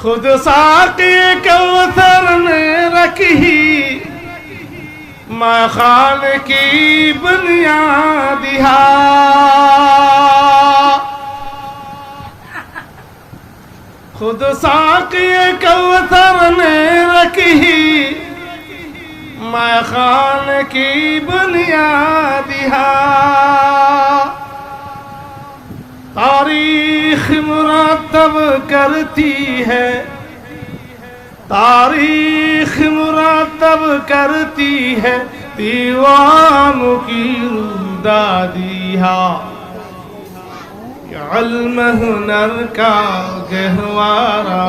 खुद साक़ी कौसर ने रखी मैं खान की बुनियादिहा। खुद साक़ी कौसर ने रखी मैं खान की बुनियादिहा। तारीख मुरातब करती है, तारीख मुरातब करती है दीवानों की दादिहा। इल्म हुनर का गहवारा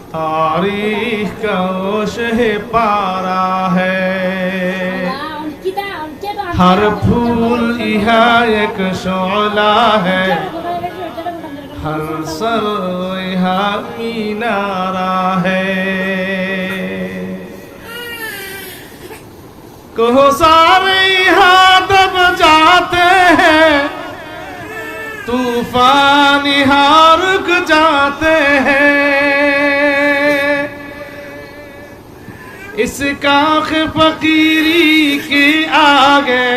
तारीख का ओशह पारा है। हर फूल यहाँ एक शोला है, हर सर यहाँ मीनारा है। कहो सारे यहाँ दब जाते हैं, तूफान यहाँ रुक जाते हैं। इस काख फकीरी के आगे,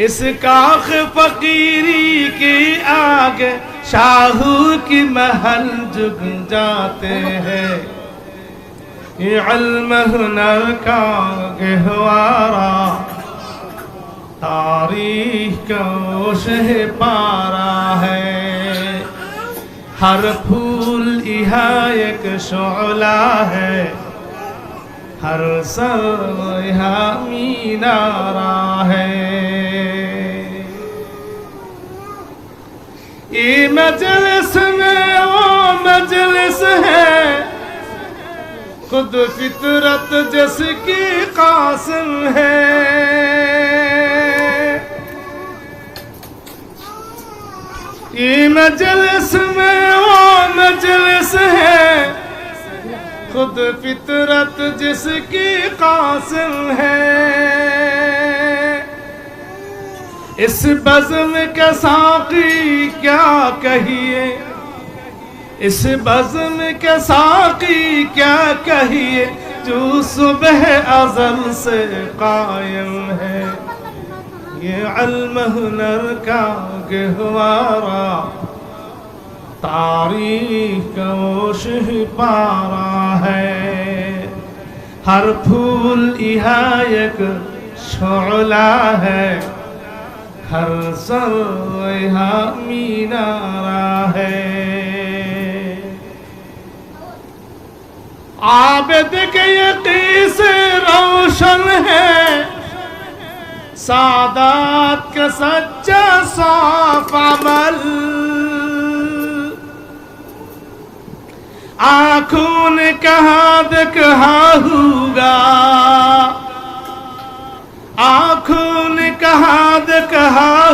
इस काख फकीरी के आगे शाहू की महल झुक जाते हैं। ये इल्म हुनर का गहवारा तारीख का ओशह पारा है। हर फूल यहाँ एक शोला है, हर सर यहाँ मीनारा है। ये मजलिस में वो मजलिस है, खुद फितरत जिसकी कासिम है। ये मजलिस में वो मजलिस है, खुद फितरत जिसकी कासिम है। इस बज़्म का साक़ी क्या कहिए, इस बज़्म का साक़ी क्या कहिए जो सुबह अज़ल से कायम है। ये इल्म हुनर का गहवारा तारीख का ओशह पारा है। हर फूल यहाँ एक शोला है, हर सर यहाँ मीनारा है। आबिद के यक़ीन से रोशन है, सादात का सच्चा साफ अमल। आँखों ने कहा कहा होगा, आँखों ने कहा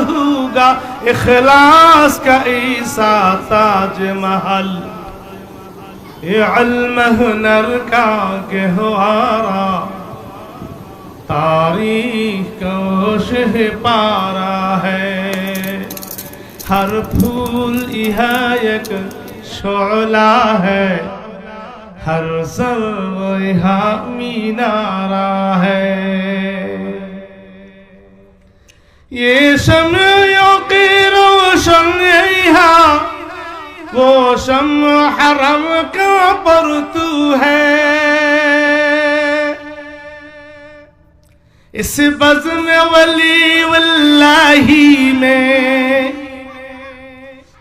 होगा इखलास का ईसा ताजमहल। ये इल्म हुनर का गहवारा तारीख का ओशह पारा है। हर फूल यहाँ एक शोला है, हर सर यहाँ मीनारा है। ये शम्यों की रोशन यहाँ वो शम्अ हरम का परतू है। इस बज़्म वली वल्लाही में,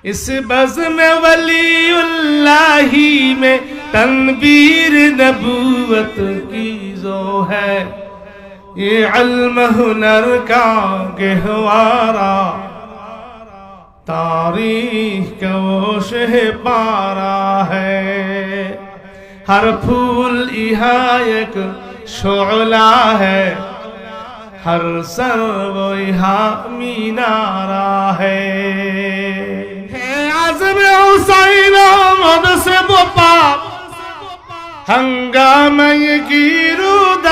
इस बज़्म वलीउल्लाही में तनवीर नबूवत की जो है। ये इल्म हुनर का गहवारा तारीख का ओशह पारा है। हर फूल यहाँ एक शोला है, हर सर वो यहाँ मीनारा है। आज़म हुसैन आमद से वो पाप हंगामा ये गिरदारिहा।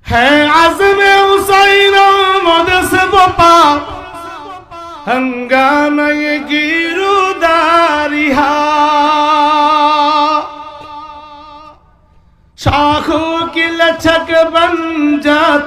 है आज़म हुसैन आमद से वो पाप हंगामा ये गिरदारिहा शाखों की लचक बन जाती